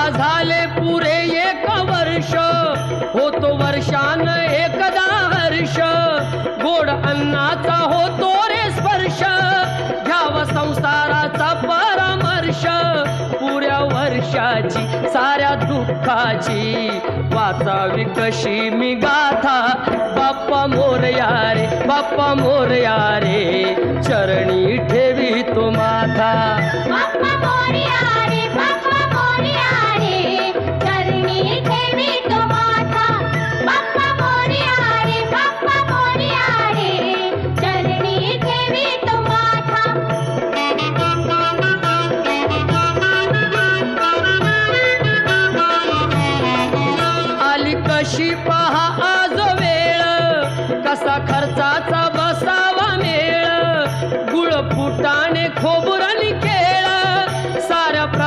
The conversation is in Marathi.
झाले पुरे 1 वर्ष, होतो वर्षान एकदा हर्ष, गोड अन्नाचा होतो रे स्पर्श, घ्यावा संसाराचा परामर्श, पुऱ्या वर्षाची साऱ्या दुःखाची वाचावी कशी मी गाथा, बाप्पा मोरया रे, बाप्पा मोरया रे, चरणी ठेवी तो माथा, बाप्पा मोरया रे,